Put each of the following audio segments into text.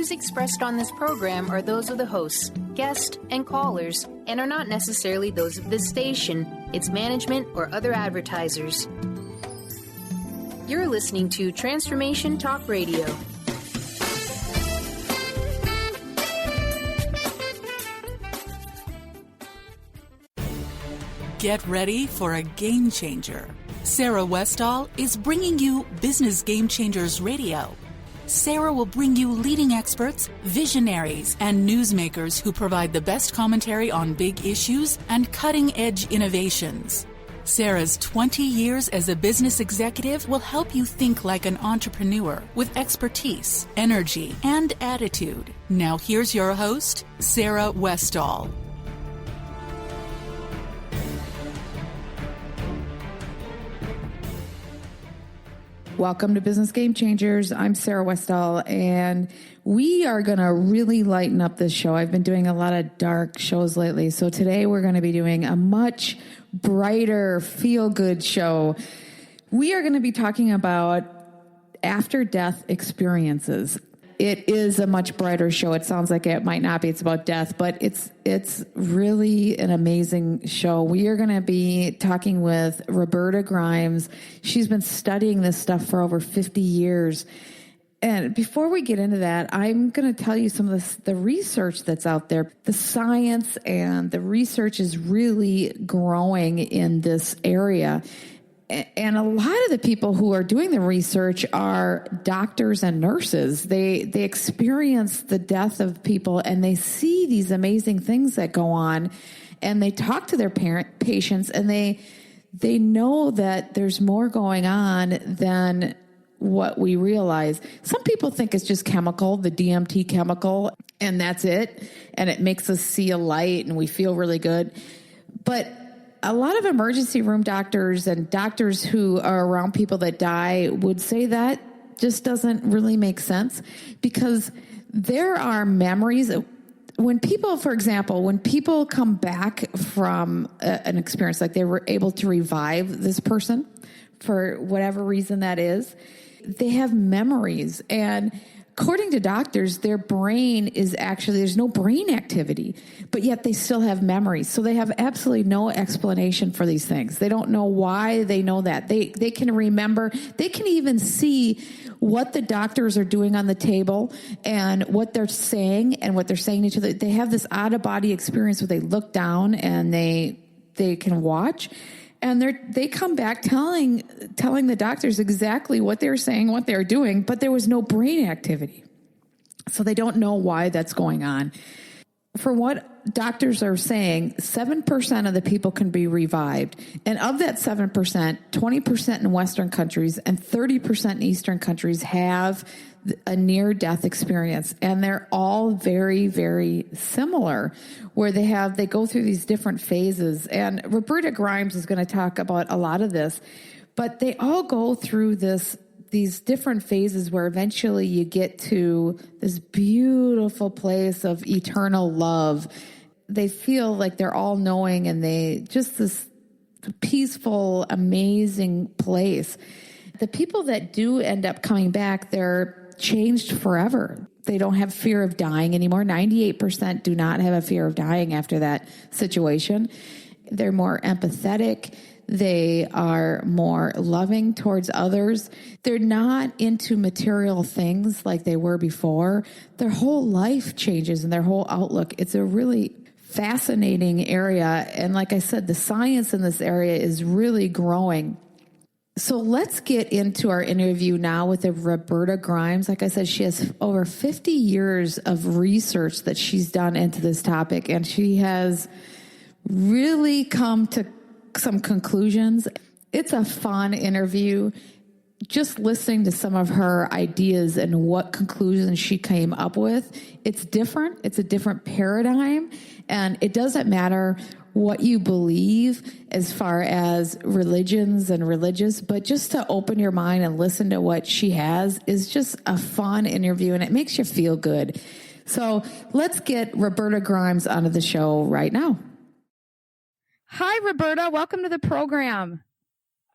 views expressed on this program are those of the hosts, guests, and callers, and are not necessarily those of this station, its management, or other advertisers. You're listening to Transformation Talk Radio. Get ready for a game changer. Sarah Westall is bringing you Business Game Changers Radio. Sarah will bring you leading experts, visionaries, and newsmakers who provide the best commentary on big issues and cutting-edge innovations. Sarah's 20 years as a business executive will help you think like an entrepreneur with expertise, energy, and attitude. Now here's your host, Sarah Westall. Welcome to Business Game Changers. I'm Sarah Westall, and we are going to really lighten up this show. I've been doing a lot of dark shows lately, so today we're going to be doing a much brighter, feel-good show. We are going to be talking about after-death experiences. It is a much brighter show. It sounds like it might not be. It's about death, but it's really an amazing show. We are going to be talking with Roberta Grimes. She's been studying this stuff for over 50 years. And before we get into that, I'm going to tell you some of the research that's out there. The science and the research is really growing in this area. And a lot of the people who are doing the research are doctors and nurses. They experience the death of people, and they see these amazing things that go on, and they talk to their patients, and they know that there's more going on than what we realize. Some people think it's just chemical, the DMT chemical, and that's it, and it makes us see a light and we feel really good. But a lot of emergency room doctors and doctors who are around people that die would say that just doesn't really make sense, because there are memories. When people, for example, when people come back from an experience, like they were able to revive this person for whatever reason that is, they have memories. And according to doctors, their brain is actually, there's no brain activity, but yet they still have memories. So they have absolutely no explanation for these things. They don't know why they know that. They can remember, they can even see what the doctors are doing on the table and what they're saying and what they're saying to each other. They have this out-of-body experience where they look down and they can watch. And they come back telling the doctors exactly what they're saying, what they're doing, but there was no brain activity. So they don't know why that's going on. For what doctors are saying, 7% of the people can be revived. And of that 7%, 20% in Western countries and 30% in Eastern countries have a near-death experience. And they're all very, very similar, where they go through these different phases. And Roberta Grimes is going to talk about a lot of this, but they all go through these different phases where eventually you get to this beautiful place of eternal love. They feel like they're all knowing, and this peaceful, amazing place. The people that do end up coming back, they're changed forever. They don't have fear of dying anymore. 98% do not have a fear of dying after that situation. They're more empathetic. They are more loving towards others. They're not into material things like they were before. Their whole life changes and their whole outlook. It's a really fascinating area. And like I said, the science in this area is really growing. So let's get into our interview now with Roberta Grimes. Like I said, she has over 50 years of research that she's done into this topic, and she has really come to some conclusions. It's a fun interview. Just listening to some of her ideas and what conclusions she came up with, it's different. It's a different paradigm, and it doesn't matter what you believe as far as religions and religious, but just to open your mind and listen to what she has is just a fun interview, and it makes you feel good. So let's get Roberta Grimes onto the show right now. Hi, Roberta. Welcome to the program.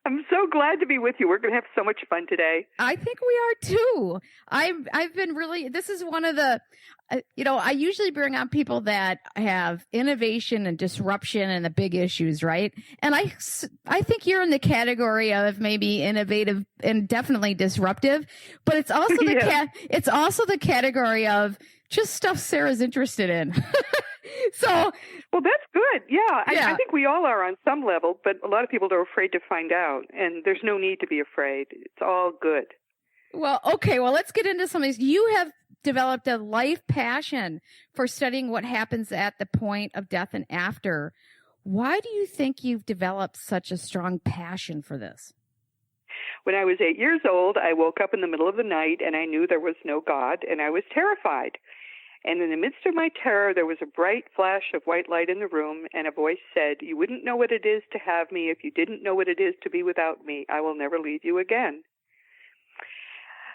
I'm so glad to be with you. We're going to have so much fun today. I think we are too. I've been really, this is one of the, I usually bring on people that have innovation and disruption and the big issues, right? And I think you're in the category of maybe innovative and definitely disruptive, but it's also it's also the category of just stuff Sarah's interested in. Well, that's good. Yeah. I think we all are on some level, but a lot of people are afraid to find out, and there's no need to be afraid. It's all good. Well, okay. Well, let's get into some of these. You have developed a life passion for studying what happens at the point of death and after. Why do you think you've developed such a strong passion for this? When I was 8 years old, I woke up in the middle of the night, and I knew there was no God, and I was terrified. And in the midst of my terror, there was a bright flash of white light in the room, and a voice said, "You wouldn't know what it is to have me if you didn't know what it is to be without me. I will never leave you again."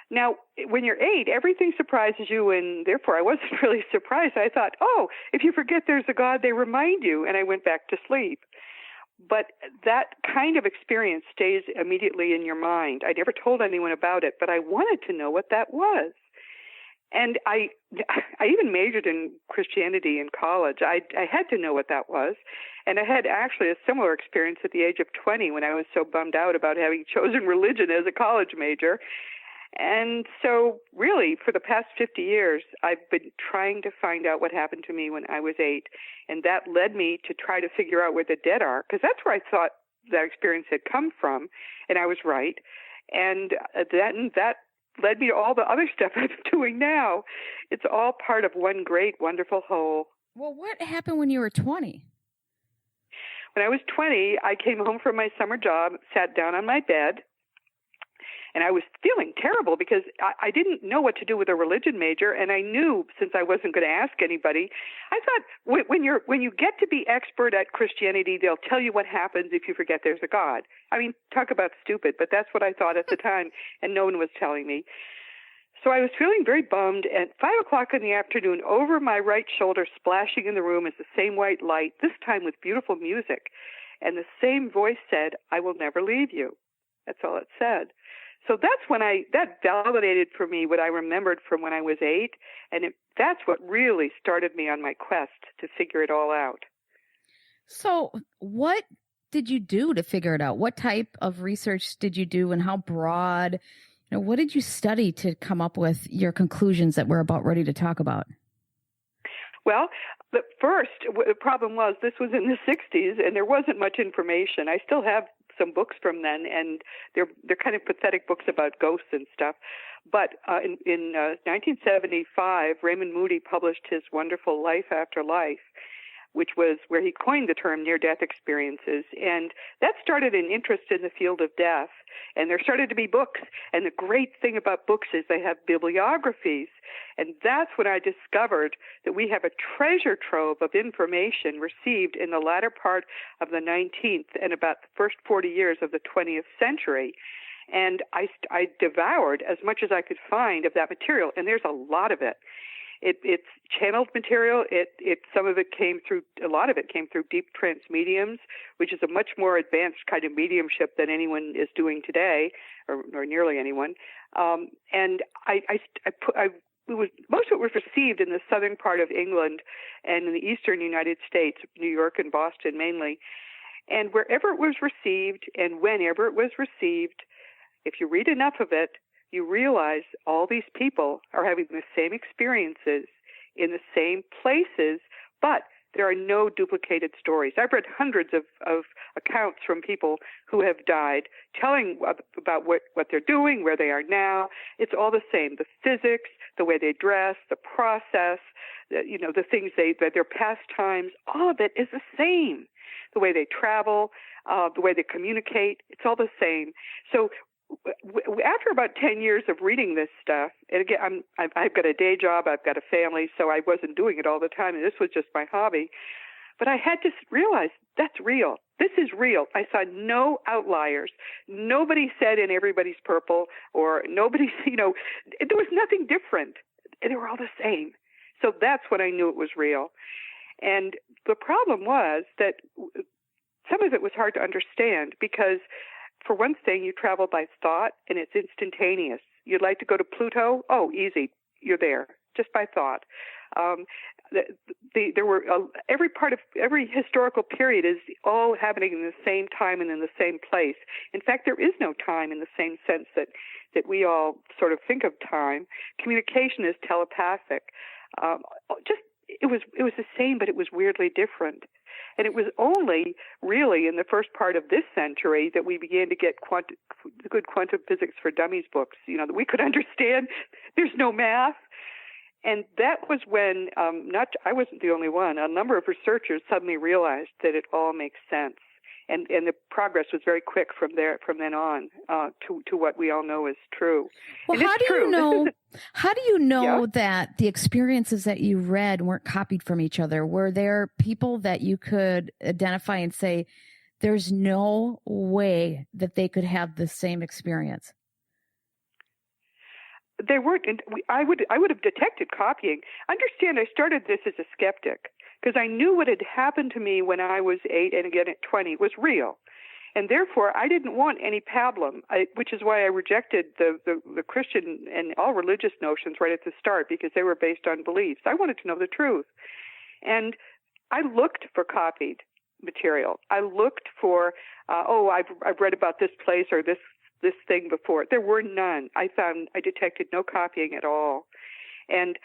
Now, when you're 8, everything surprises you, and therefore I wasn't really surprised. I thought, oh, if you forget there's a God, they remind you, and I went back to sleep. But that kind of experience stays immediately in your mind. I never told anyone about it, but I wanted to know what that was. And I even majored in Christianity in college. I had to know what that was. And I had actually a similar experience at the age of 20 when I was so bummed out about having chosen religion as a college major. And so really, for the past 50 years, I've been trying to find out what happened to me when I was 8. And that led me to try to figure out where the dead are, because that's where I thought that experience had come from. And I was right. And that led me to all the other stuff I'm doing now. It's all part of one great, wonderful whole. Well, what happened when you were 20? When I was 20, I came home from my summer job, sat down on my bed, and I was feeling terrible because I didn't know what to do with a religion major, and I knew since I wasn't going to ask anybody, I thought when you get to be expert at Christianity, they'll tell you what happens if you forget there's a God. I mean, talk about stupid, but that's what I thought at the time, and no one was telling me. So I was feeling very bummed. At 5 o'clock in the afternoon, over my right shoulder, splashing in the room, is the same white light, this time with beautiful music. And the same voice said, "I will never leave you." That's all it said. So that's when that validated for me what I remembered from when I was 8. And that's what really started me on my quest to figure it all out. So what did you do to figure it out? What type of research did you do, and how broad? What did you study to come up with your conclusions that we're about ready to talk about? Well, the problem was this was in the 60s, and there wasn't much information. I still have some books from then, and they're kind of pathetic books about ghosts and stuff. But in 1975, Raymond Moody published his wonderful Life After Life, which was where he coined the term near-death experiences. And that started an interest in the field of death. And there started to be books. And the great thing about books is they have bibliographies. And that's when I discovered that we have a treasure trove of information received in the latter part of the 19th and about the first 40 years of the 20th century. And I devoured as much as I could find of that material. And there's a lot of it. It's channeled material. A lot of it came through deep trance mediums, which is a much more advanced kind of mediumship than anyone is doing today, or nearly anyone. And most of it was received in the southern part of England and in the eastern United States, New York and Boston mainly. And wherever it was received and whenever it was received, if you read enough of it, you realize all these people are having the same experiences in the same places, but there are no duplicated stories. I've read hundreds of accounts from people who have died, telling about what they're doing, where they are now. It's all the same. The physics, the way they dress, the process, the things their pastimes, all of it is the same. The way they travel, the way they communicate, it's all the same. So after about 10 years of reading this stuff, and again, I've got a day job, I've got a family, so I wasn't doing it all the time, and this was just my hobby. But I had to realize that's real. This is real. I saw no outliers. Nobody said in Everybody's Purple, or nobody, there was nothing different. They were all the same. So that's when I knew it was real. And the problem was that some of it was hard to understand because for one thing, you travel by thought, and it's instantaneous. You'd like to go to Pluto? Oh, easy. You're there, just by thought. There were every historical period is all happening in the same time and in the same place. In fact, there is no time in the same sense that we all sort of think of time. Communication is telepathic. It was the same, but it was weirdly different. And it was only really in the first part of this century that we began to get good quantum physics for dummies books, that we could understand. There's no math. And that was when, I wasn't the only one, a number of researchers suddenly realized that it all makes sense. And the progress was very quick from then on to what we all know is true. Well, and how do you know Yeah. that the experiences that you read weren't copied from each other? Were there people that you could identify and say, there's no way that they could have the same experience? They weren't. I would have detected copying. Understand, I started this as a skeptic because I knew what had happened to me when I was 8 and again at 20 was real. And therefore, I didn't want any pablum, which is why I rejected the Christian and all religious notions right at the start, because they were based on beliefs. I wanted to know the truth. And I looked for copied material. I looked for, I've read about this place or this thing before. There were none. I detected no copying at all. And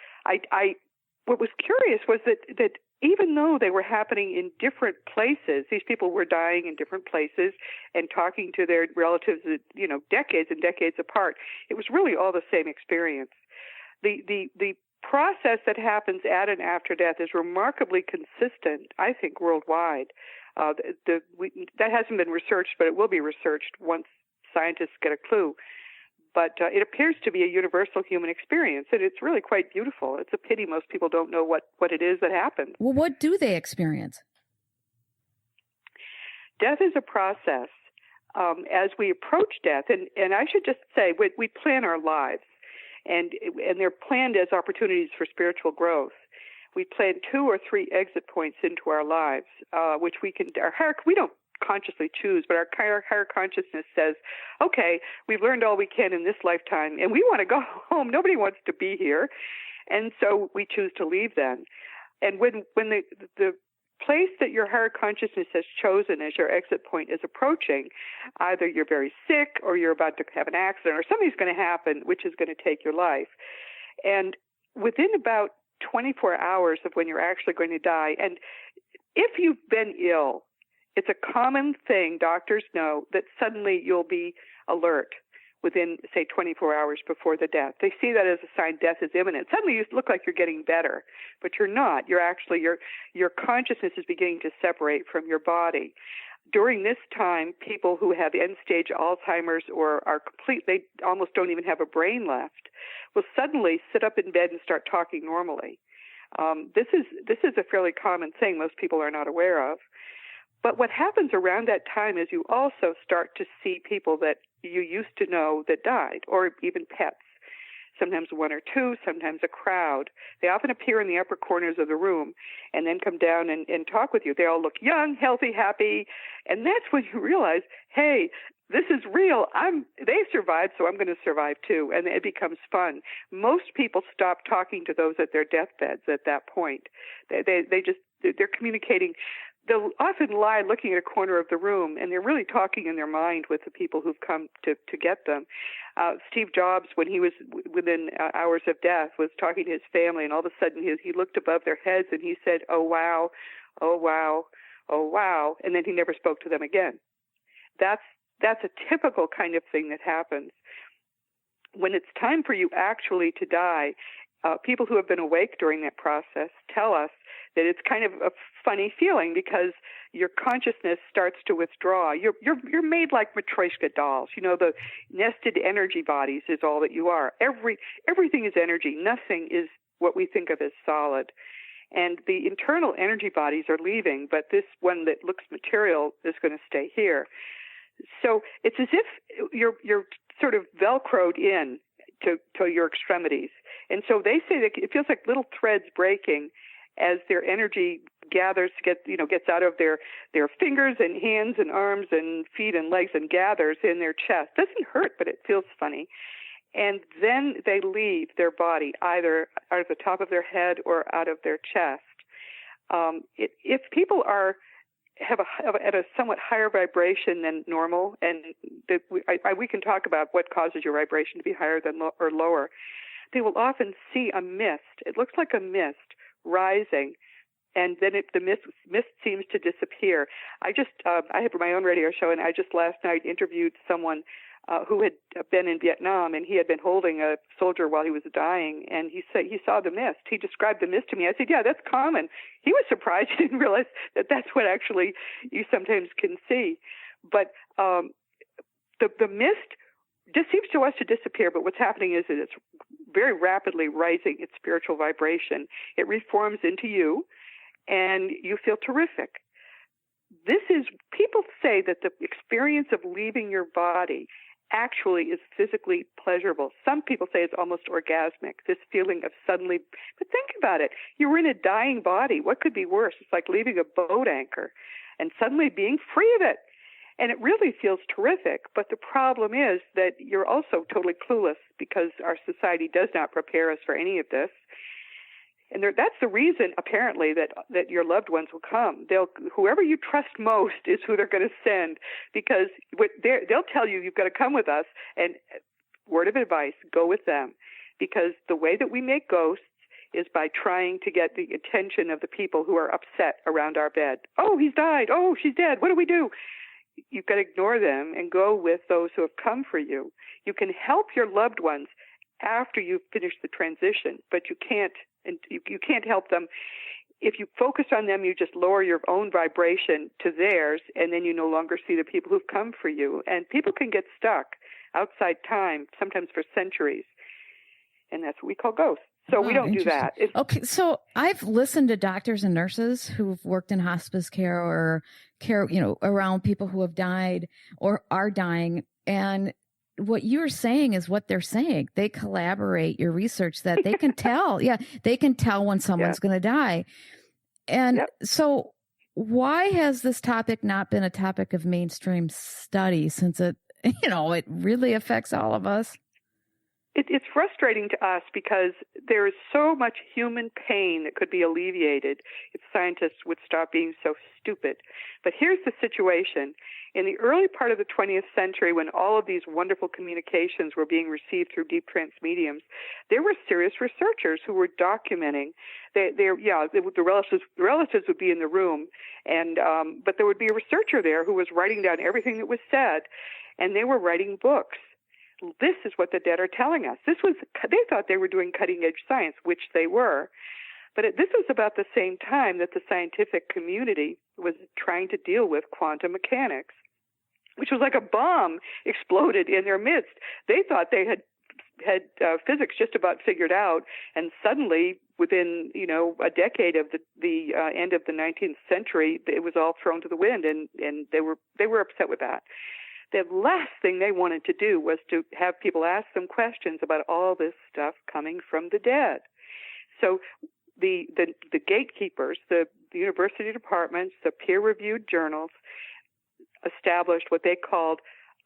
what was curious was that even though they were happening in different places, these people were dying in different places and talking to their relatives, decades and decades apart. It was really all the same experience. The process that happens at and after death is remarkably consistent, I think, worldwide. That hasn't been researched, but it will be researched once scientists get a clue. But it appears to be a universal human experience, and it's really quite beautiful. It's a pity most people don't know what it is that happened. Well, what do they experience? Death is a process. As we approach death, and I should just say, we plan our lives, and they're planned as opportunities for spiritual growth. We plan 2 or 3 exit points into our lives, which we don't consciously choose, but our higher consciousness says, okay, we've learned all we can in this lifetime, and we want to go home. Nobody wants to be here. And so we choose to leave then. And when the place that your higher consciousness has chosen as your exit point is approaching, either you're very sick or you're about to have an accident or something's going to happen which is going to take your life. And within about 24 hours of when you're actually going to die, and if you've been ill, it's a common thing, doctors know, that suddenly you'll be alert within, say, 24 hours before the death. They see that as a sign death is imminent. Suddenly you look like you're getting better, but you're not. You're actually, your consciousness is beginning to separate from your body. During this time, people who have end-stage Alzheimer's or are they almost don't even have a brain left, will suddenly sit up in bed and start talking normally. This is a fairly common thing most people are not aware of. But what happens around that time is you also start to see people that you used to know that died, or even pets. Sometimes 1 or 2, sometimes a crowd. They often appear in the upper corners of the room and then come down and talk with you. They all look young, healthy, happy. And that's when you realize, hey, this is real. They survived, so I'm going to survive too. And it becomes fun. Most people stop talking to those at their deathbeds at that point. They're communicating. They'll often lie looking at a corner of the room, and they're really talking in their mind with the people who've come to get them. Steve Jobs, when he was within hours of death, was talking to his family, and all of a sudden he looked above their heads and he said, "Oh, wow, oh, wow, oh, wow," and then he never spoke to them again. That's a typical kind of thing that happens. When it's time for you actually to die, people who have been awake during that process tell us that it's kind of a funny feeling because your consciousness starts to withdraw. You're made like Matryoshka dolls. The nested energy bodies is all that you are. Everything is energy. Nothing is what we think of as solid. And the internal energy bodies are leaving, but this one that looks material is going to stay here. So it's as if you're sort of velcroed in to your extremities. And so they say that it feels like little threads breaking as their energy gets out of their fingers and hands and arms and feet and legs and gathers in their chest. Doesn't hurt, but it feels funny. And then they leave their body either out of the top of their head or out of their chest. If people have at a somewhat higher vibration than normal, and we can talk about what causes your vibration to be higher than or lower, they will often see a mist. It looks like a mist rising, and then the mist seems to disappear. I have my own radio show, and I just last night interviewed someone who had been in Vietnam, and he had been holding a soldier while he was dying, and he said he saw the mist. He described the mist to me. I said, yeah, that's common. He was surprised. He didn't realize that that's what actually you sometimes can see. But the mist just seems to us to disappear, but what's happening is that it's very rapidly rising its spiritual vibration. It reforms into you, and you feel terrific. People say that the experience of leaving your body actually is physically pleasurable. Some people say it's almost orgasmic, this feeling of suddenly, but think about it. You were in a dying body. What could be worse? It's like leaving a boat anchor and suddenly being free of it. And it really feels terrific. But the problem is that you're also totally clueless because our society does not prepare us for any of this. And that's the reason, apparently, that your loved ones will come. Whoever you trust most is who they're going to send, because they'll tell you, you've got to come with us. And word of advice, go with them, because the way that we make ghosts is by trying to get the attention of the people who are upset around our bed. Oh, he's died. Oh, she's dead. What do we do? You've got to ignore them and go with those who have come for you. You can help your loved ones after you've finished the transition, but you can't help them. If you focus on them, you just lower your own vibration to theirs, and then you no longer see the people who've come for you. And people can get stuck outside time, sometimes for centuries, and that's what we call ghosts. So we don't do that. Okay, so I've listened to doctors and nurses who've worked in hospice care or care, around people who have died or are dying, and what you're saying is what they're saying. They collaborate your research that they can tell. Yeah, they can tell when someone's going to die. And so why has this topic not been a topic of mainstream study, since it really affects all of us? It's frustrating to us because there is so much human pain that could be alleviated if scientists would stop being so stupid. But here's the situation. In the early part of the 20th century, when all of these wonderful communications were being received through deep trance mediums, there were serious researchers who were documenting. The relatives would be in the room, but there would be a researcher there who was writing down everything that was said, and they were writing books. This is what the dead are telling us. They thought they were doing cutting-edge science, which they were. But this was about the same time that the scientific community was trying to deal with quantum mechanics, which was like a bomb exploded in their midst. They thought they had physics just about figured out, and suddenly, within a decade of the end of the 19th century, it was all thrown to the wind, and they were upset with that. The last thing they wanted to do was to have people ask them questions about all this stuff coming from the dead. So the gatekeepers, the university departments, the peer-reviewed journals established what they called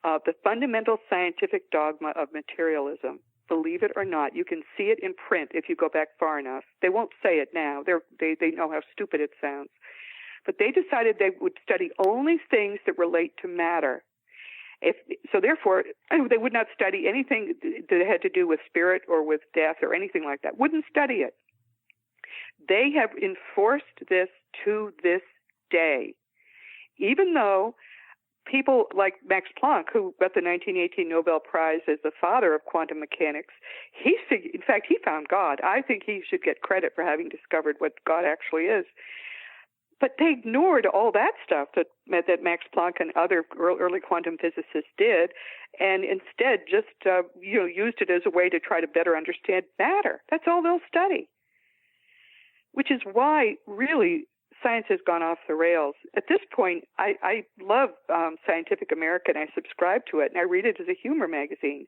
the fundamental scientific dogma of materialism. Believe it or not, you can see it in print if you go back far enough. They won't say it now. They know how stupid it sounds. But they decided they would study only things that relate to matter. Therefore, they would not study anything that had to do with spirit or with death or anything like that. Wouldn't study it. They have enforced this to this day, even though people like Max Planck, who got the 1918 Nobel Prize as the father of quantum mechanics, in fact, he found God. I think he should get credit for having discovered what God actually is. But they ignored all that stuff that Max Planck and other early quantum physicists did, and instead just used it as a way to try to better understand matter. That's all they'll study, which is why really science has gone off the rails. At this point, I love Scientific American. I subscribe to it, and I read it as a humor magazine.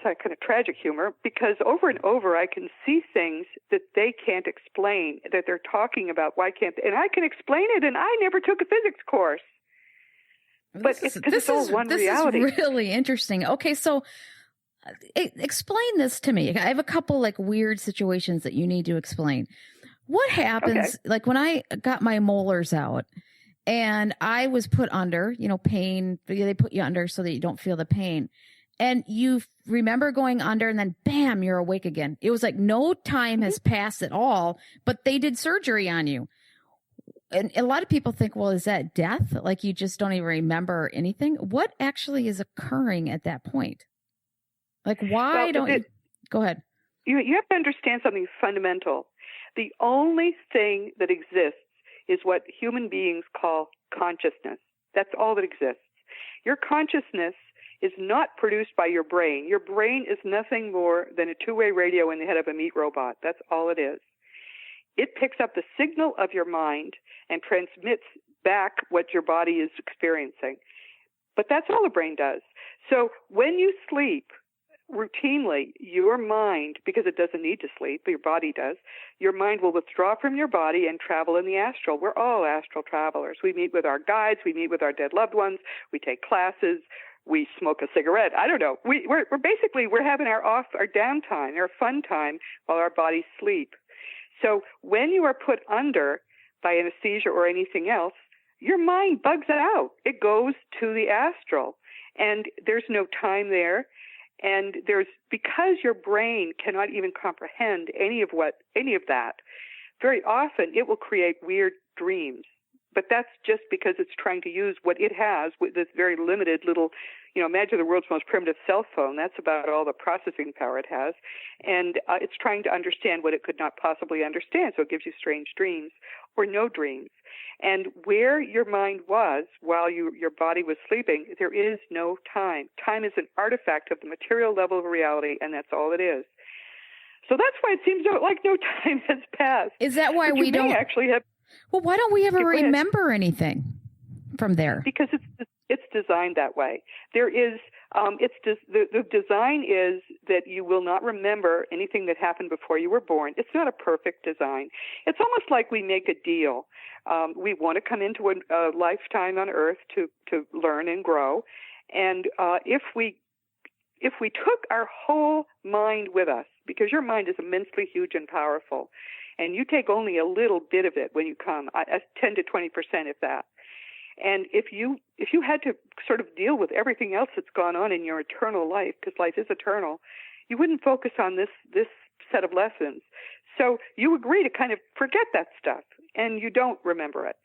kind of tragic humor, because over and over I can see things that they can't explain, that they're talking about. Why can't they? And I can explain it, and I never took a physics course. But it's all one reality. This is really interesting. Okay, so explain this to me. I have a couple like weird situations that you need to explain. What happens, like when I got my molars out and I was put under, pain, they put you under so that you don't feel the pain. And you remember going under and then bam, you're awake again. It was like no time has passed at all, but they did surgery on you. And a lot of people think, well, is that death? Like you just don't even remember anything? What actually is occurring at that point? Like why don't you... Go ahead. You have to understand something fundamental. The only thing that exists is what human beings call consciousness. That's all that exists. Your consciousness is not produced by your brain. Your brain is nothing more than a two-way radio in the head of a meat robot. That's all it is. It picks up the signal of your mind and transmits back what your body is experiencing. But that's all the brain does. So when you sleep, routinely, your mind, because it doesn't need to sleep, but your body does, your mind will withdraw from your body and travel in the astral. We're all astral travelers. We meet with our guides. We meet with our dead loved ones. We take classes. We smoke a cigarette. I don't know. We're having our downtime, our fun time while our bodies sleep. So when you are put under by anesthesia or anything else, your mind bugs it out. It goes to the astral, and there's no time there. And because your brain cannot even comprehend any of that, very often it will create weird dreams. But that's just because it's trying to use what it has with this very limited little, imagine the world's most primitive cell phone. That's about all the processing power it has. And it's trying to understand what it could not possibly understand. So it gives you strange dreams or no dreams. And where your mind was while your body was sleeping, there is no time. Time is an artifact of the material level of reality, and that's all it is. So that's why it seems like no time has passed. Is that why we don't actually have? Well, why don't we ever remember anything from there? Because it's designed that way. There is the design is that you will not remember anything that happened before you were born. It's not a perfect design. It's almost like we make a deal. We want to come into a lifetime on Earth to learn and grow, and if we took our whole mind with us, because your mind is immensely huge and powerful, and you take only a little bit of it when you come, 10 to 20%, if that. And if you had to sort of deal with everything else that's gone on in your eternal life, because life is eternal, you wouldn't focus on this set of lessons. So you agree to kind of forget that stuff, and you don't remember it.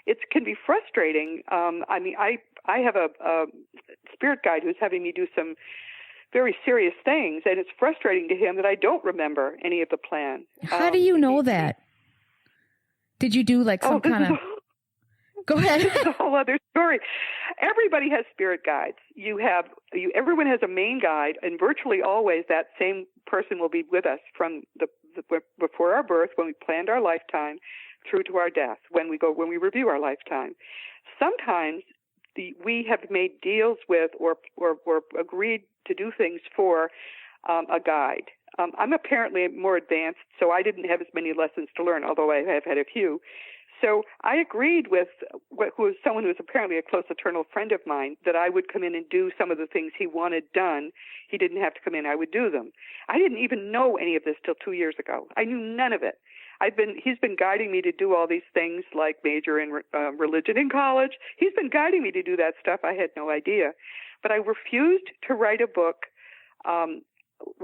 It can be frustrating. I have a spirit guide who's having me do some very serious things, and it's frustrating to him that I don't remember any of the plan. How do you know that? Did you do like some kind of... Go ahead. This is a whole other story. Everybody has spirit guides. Everyone has a main guide, and virtually always that same person will be with us from before our birth, when we planned our lifetime, through to our death, when we review our lifetime. Sometimes we have made deals with or agreed to do things for a guide. I'm apparently more advanced, so I didn't have as many lessons to learn, although I have had a few. So I agreed with someone who was apparently a close eternal friend of mine that I would come in and do some of the things he wanted done. He didn't have to come in. I would do them. I didn't even know any of this till 2 years ago. I knew none of it. He's been guiding me to do all these things, like major in religion in college. He's been guiding me to do that stuff. I had no idea. But I refused to write a book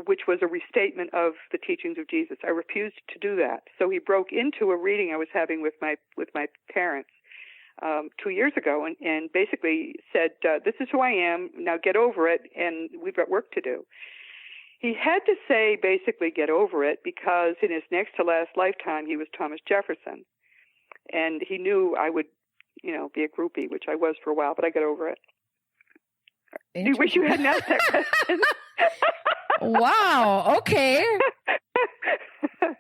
which was a restatement of the teachings of Jesus. I refused to do that. So he broke into a reading I was having with my parents 2 years ago and basically said, this is who I am, now get over it, and we've got work to do. He had to say, basically, get over it, because in his next to last lifetime, he was Thomas Jefferson. And he knew I would, be a groupie, which I was for a while, but I got over it. Do you wish you hadn't asked that question? Wow. Okay.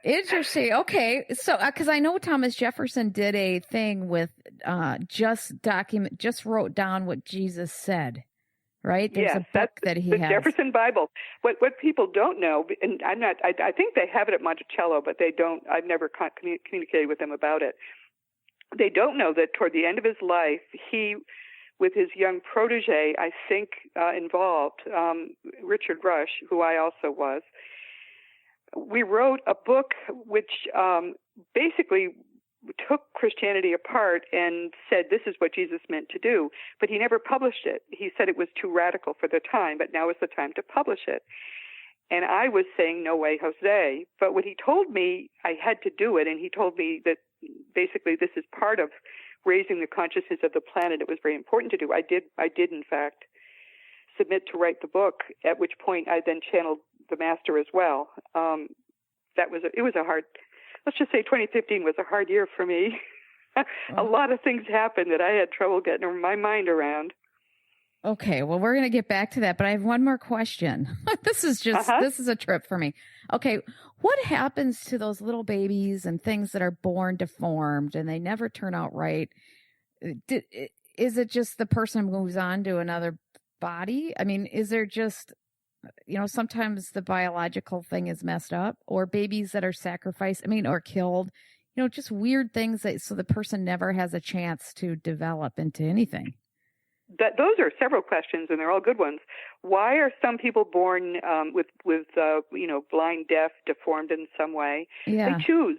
Interesting. Okay. So, because I know Thomas Jefferson did a thing with just wrote down what Jesus said, right? There's yes, a book that he the has. Jefferson Bible. What people don't know, and I think they have it at Monticello, but they don't. I've never communicated with them about it. They don't know that toward the end of his life, he, with his young protege, I think involved, Richard Rush, who I also was, we wrote a book which basically took Christianity apart and said this is what Jesus meant to do, but he never published it. He said it was too radical for the time, but now is the time to publish it. And I was saying, no way, Jose. But when he told me I had to do it, and he told me that basically this is part of raising the consciousness of the planet, it was very important to do. I did in fact submit to write the book, at which point I then channeled the master as well. It was a hard, let's just say 2015 was a hard year for me. A lot of things happened that I had trouble getting my mind around. Okay, well, we're going to get back to that, but I have one more question. This is a trip for me. Okay, what happens to those little babies and things that are born deformed and they never turn out right? Is it just the person moves on to another body? I mean, is there just, sometimes the biological thing is messed up, or babies that are sacrificed, or killed, just weird things so the person never has a chance to develop into anything. Those are several questions, and they're all good ones. Why are some people born with blind, deaf, deformed in some way? Yeah. They choose.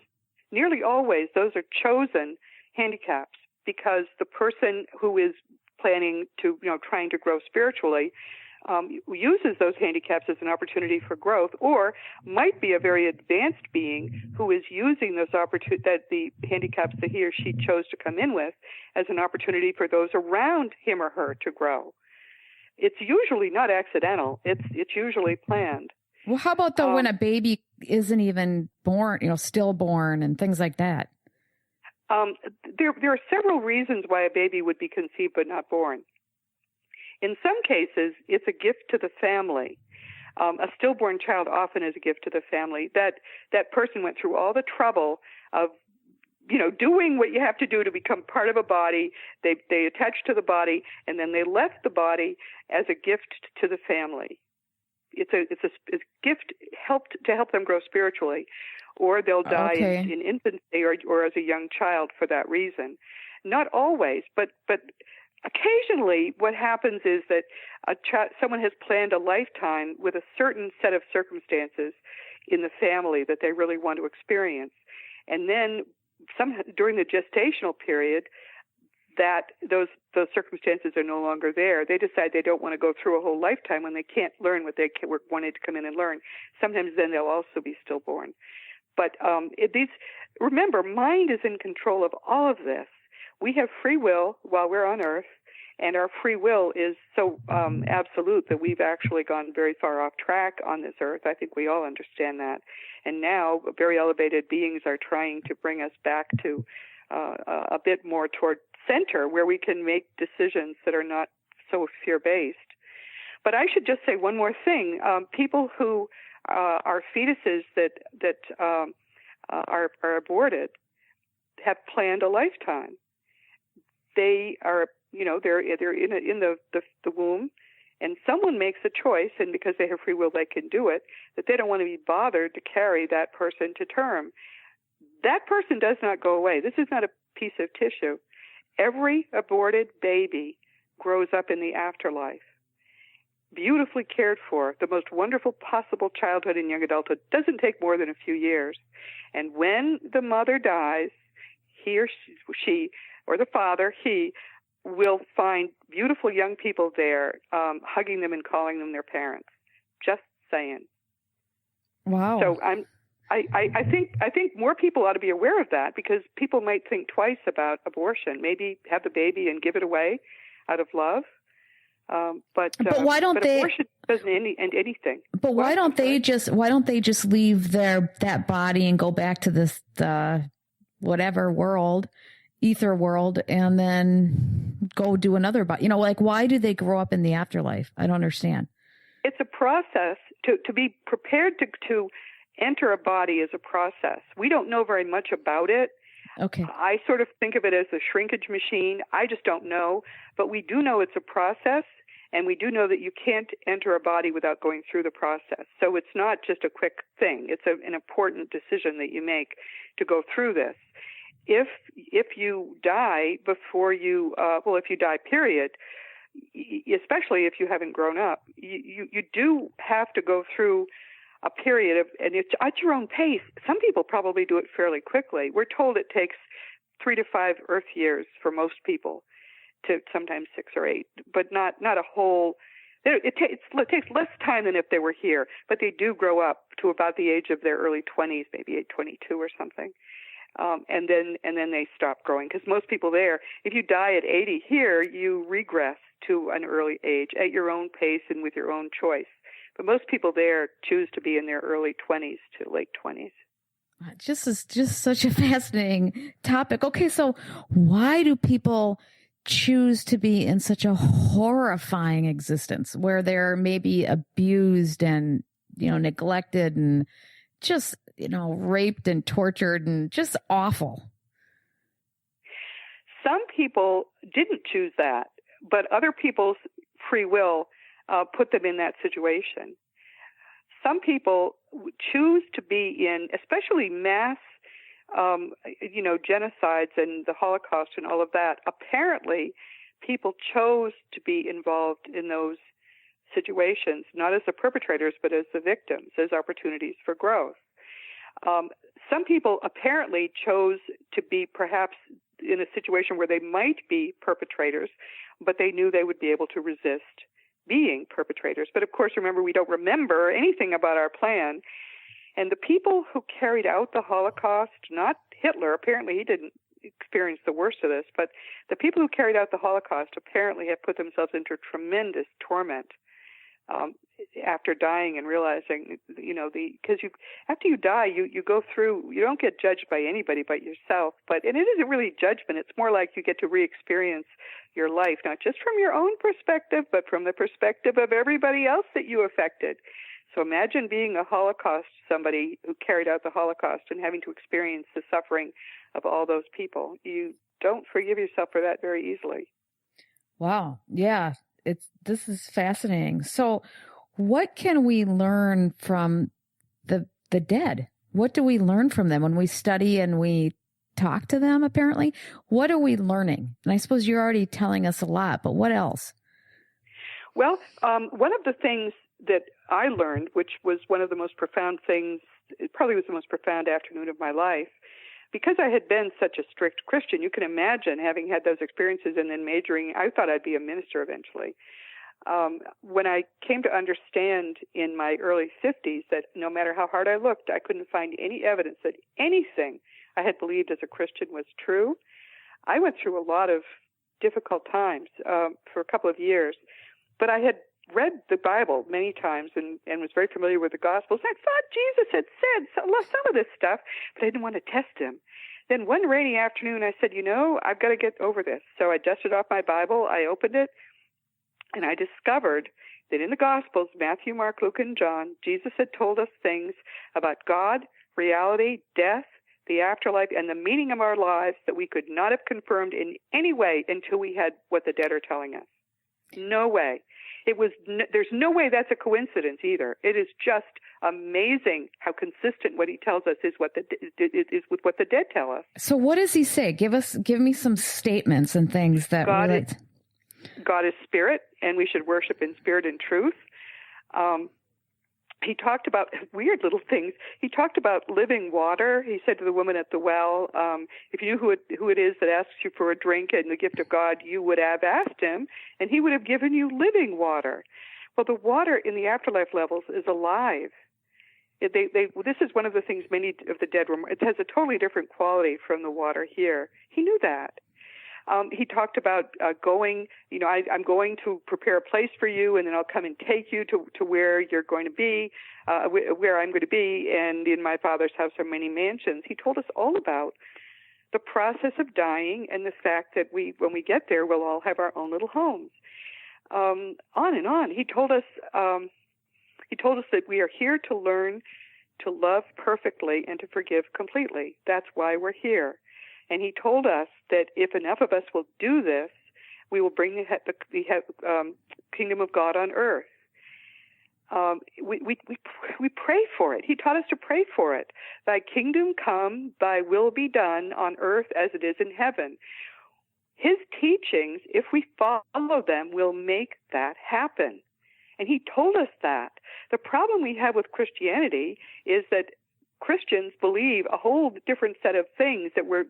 Nearly always, those are chosen handicaps because the person who is planning to, trying to grow spiritually, uses those handicaps as an opportunity for growth, or might be a very advanced being who is using those the handicaps that he or she chose to come in with as an opportunity for those around him or her to grow. It's usually not accidental. It's usually planned. Well, how about when a baby isn't even born, stillborn and things like that? There are several reasons why a baby would be conceived but not born. In some cases, it's a gift to the family. A stillborn child often is a gift to the family. That person went through all the trouble of, doing what you have to do to become part of a body. They attached to the body, and then they left the body as a gift to the family. It's a gift to help them grow spiritually, or they'll die in infancy or as a young child for that reason. Not always, but occasionally, what happens is that someone has planned a lifetime with a certain set of circumstances in the family that they really want to experience. And then during the gestational period, that those circumstances are no longer there. They decide they don't want to go through a whole lifetime when they can't learn what they wanted to come in and learn. Sometimes then they'll also be stillborn. But remember, mind is in control of all of this. We have free will while we're on Earth, and our free will is so absolute that we've actually gone very far off track on this Earth. I think we all understand that. And now very elevated beings are trying to bring us back to a bit more toward center, where we can make decisions that are not so fear-based. But I should just say one more thing. People who are fetuses that are aborted have planned a lifetime. They are, they're in the womb, and someone makes a choice, and because they have free will, they can do it, that they don't want to be bothered to carry that person to term. That person does not go away. This is not a piece of tissue. Every aborted baby grows up in the afterlife, beautifully cared for, the most wonderful possible childhood and young adulthood. Doesn't take more than a few years. And when the mother dies, he or she or the father, he will find beautiful young people there, hugging them and calling them their parents. Just saying. Wow. So I think more people ought to be aware of that, because people might think twice about abortion. Maybe have the baby and give it away out of love. But why don't they? Abortion doesn't end anything. But why don't they just leave that body and go back to this whatever world, ether world, and then go do another body? Why do they grow up in the afterlife? I don't understand. It's a process to be prepared to enter a body is a process. We don't know very much about it. Okay. I sort of think of it as a shrinkage machine. I just don't know. But we do know it's a process, And we do know that you can't enter a body without going through the process. So it's not just a quick thing. It's an important decision that you make to go through this. If you die before you, if you die, period, especially if you haven't grown up, you do have to go through a period of, and it's at your own pace. Some people probably do it fairly quickly. We're told it takes 3 to 5 Earth years for most people, to sometimes 6 or 8, but not a whole. It takes less time than if they were here, but they do grow up to about the age of their early 20s, maybe 22 or something, and then they stop growing. Because most people there, if you die at 80 here, you regress to an early age at your own pace and with your own choice. But most people there choose to be in their early 20s to late 20s. Just such a fascinating topic. Okay, so why do people choose to be in such a horrifying existence where they're maybe abused and, neglected and just, raped and tortured and just awful? Some people didn't choose that, but other people's free will put them in that situation. Some people choose to be in, especially mass, genocides and the Holocaust and all of that. Apparently, people chose to be involved in those situations, not as the perpetrators, but as the victims, as opportunities for growth. Some people apparently chose to be perhaps in a situation where they might be perpetrators, but they knew they would be able to resist being perpetrators. But of course, remember, we don't remember anything about our plan. And the people who carried out the Holocaust, not Hitler, apparently he didn't experience the worst of this, but the people who carried out the Holocaust apparently have put themselves into tremendous torment after dying and realizing, because after you die, you go through, you don't get judged by anybody but yourself. And it isn't really judgment. It's more like you get to re-experience your life, not just from your own perspective, but from the perspective of everybody else that you affected. So imagine being a Holocaust, somebody who carried out the Holocaust and having to experience the suffering of all those people. You don't forgive yourself for that very easily. Wow. Yeah. This is fascinating. So what can we learn from the dead? What do we learn from them when we study and we talk to them, apparently? What are we learning? And I suppose you're already telling us a lot, but what else? Well, one of the things that I learned, which was one of the most profound things, it probably was the most profound afternoon of my life, because I had been such a strict Christian. You can imagine having had those experiences and then majoring. I thought I'd be a minister eventually. When I came to understand in my early 50s that no matter how hard I looked, I couldn't find any evidence that anything I had believed as a Christian was true, I went through a lot of difficult times for a couple of years. But I had read the Bible many times and was very familiar with the Gospels. I thought Jesus had said some of this stuff, but I didn't want to test him. Then one rainy afternoon, I said, I've got to get over this. So I dusted off my Bible, I opened it, and I discovered that in the Gospels, Matthew, Mark, Luke, and John, Jesus had told us things about God, reality, death, the afterlife, and the meaning of our lives that we could not have confirmed in any way until we had what the dead are telling us. No way. There's no way that's a coincidence either. It is just amazing how consistent what he tells us is with what the dead tell us. So what does he say? Give me some statements and things that relate. God is spirit, and we should worship in spirit and truth. He talked about weird little things. He talked about living water. He said to the woman at the well, if you knew who it is that asks you for a drink and the gift of God, you would have asked him, and he would have given you living water. Well, the water in the afterlife levels is alive. This is one of the things many of the dead it has a totally different quality from the water here. He knew that. He talked about going, I'm going to prepare a place for you, and then I'll come and take you to where you're going to be, where I'm going to be, and in my Father's house are many mansions. He told us all about the process of dying and the fact that when we get there, we'll all have our own little homes. On and on. He told us that we are here to learn to love perfectly and to forgive completely. That's why we're here. And he told us that if enough of us will do this, we will bring kingdom of God on earth. We pray for it. He taught us to pray for it. Thy kingdom come, thy will be done on earth as it is in heaven. His teachings, if we follow them, will make that happen. And he told us that. The problem we have with Christianity is that Christians believe a whole different set of things that were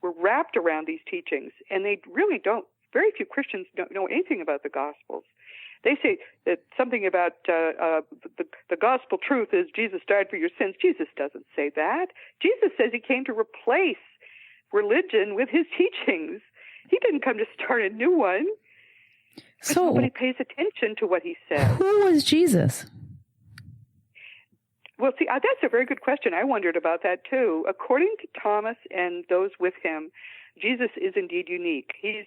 wrapped around these teachings, and they really don't. Very few Christians don't know anything about the Gospels. They say that something about the gospel truth is Jesus died for your sins. Jesus doesn't say that. Jesus says he came to replace religion with his teachings. He didn't come to start a new one. So nobody pays attention to what he said. Who was Jesus? Well, see, that's a very good question. I wondered about that too. According to Thomas and those with him, Jesus is indeed unique. He's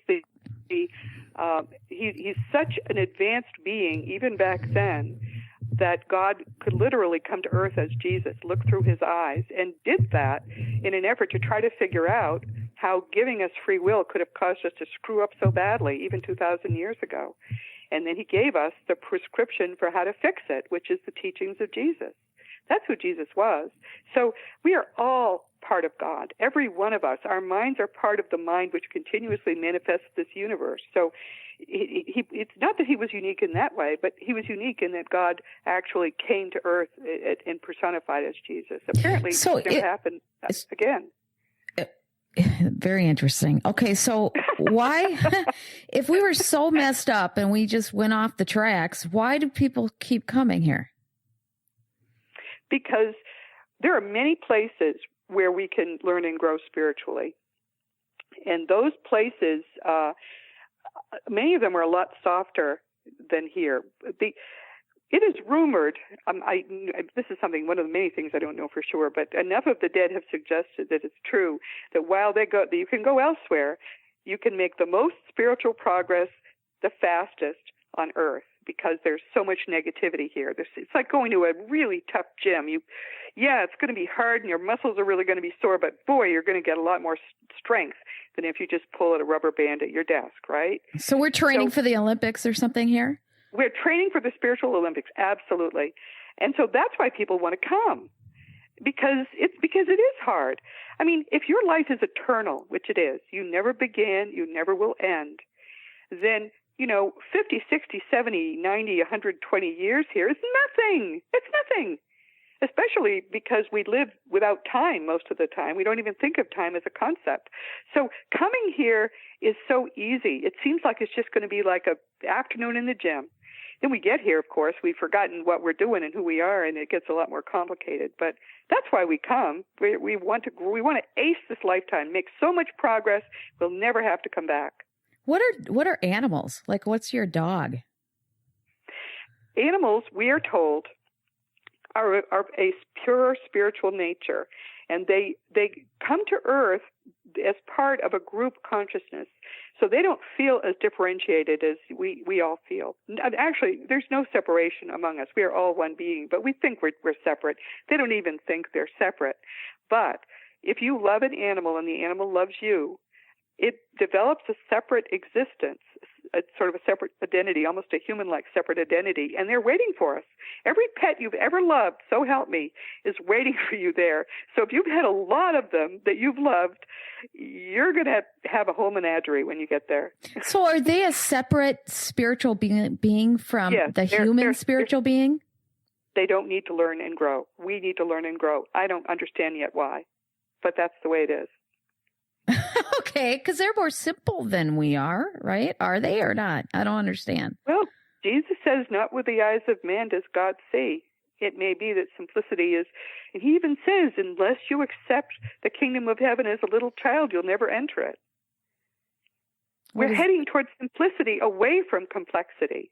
he's such an advanced being, even back then, that God could literally come to earth as Jesus, look through his eyes, and did that in an effort to try to figure out how giving us free will could have caused us to screw up so badly, even 2,000 years ago. And then he gave us the prescription for how to fix it, which is the teachings of Jesus. That's who Jesus was. So we are all part of God. Every one of us. Our minds are part of the mind which continuously manifests this universe. So it's not that he was unique in that way, but he was unique in that God actually came to earth and personified as Jesus. Apparently, it happened again. Very interesting. Okay, so why, if we were so messed up and we just went off the tracks, why do people keep coming here? Because there are many places where we can learn and grow spiritually. And those places, many of them are a lot softer than here. It is rumored, this is one of the many things I don't know for sure, but enough of the dead have suggested that it's true, that while you can go elsewhere, you can make the most spiritual progress the fastest on earth, because there's so much negativity here. It's like going to a really tough gym. It's going to be hard and your muscles are really going to be sore, but boy, you're going to get a lot more strength than if you just pull at a rubber band at your desk, right? So we're training for the Olympics or something here? We're training for the spiritual Olympics, absolutely. And so that's why people want to come, because it is hard. I mean, if your life is eternal, which it is, you never begin, you never will end, then 50, 60, 70, 90, 120 years here is nothing. It's nothing, especially because we live without time most of the time. We don't even think of time as a concept. So coming here is so easy. It seems like it's just going to be like an afternoon in the gym. Then we get here, of course, we've forgotten what we're doing and who we are, and it gets a lot more complicated. But that's why we come. We want to ace this lifetime, make so much progress, we'll never have to come back. What are animals? Like, what's your dog? Animals, we are told, are a pure spiritual nature, and they come to earth as part of a group consciousness. So they don't feel as differentiated as we all feel. Actually, there's no separation among us. We are all one being, but we think we're separate. They don't even think they're separate. But if you love an animal and the animal loves you, it develops a separate existence, a sort of a separate identity, almost a human-like separate identity, and they're waiting for us. Every pet you've ever loved, so help me, is waiting for you there. So if you've had a lot of them that you've loved, you're going to have a whole menagerie when you get there. So are they a separate spiritual being from the human spiritual being? They don't need to learn and grow. We need to learn and grow. I don't understand yet why, but that's the way it is. Okay, because they're more simple than we are, right? Are they or not? I don't understand. Well, Jesus says, not with the eyes of man does God see. It may be that simplicity is, and he even says, unless you accept the kingdom of heaven as a little child, you'll never enter it. We're heading towards simplicity, away from complexity.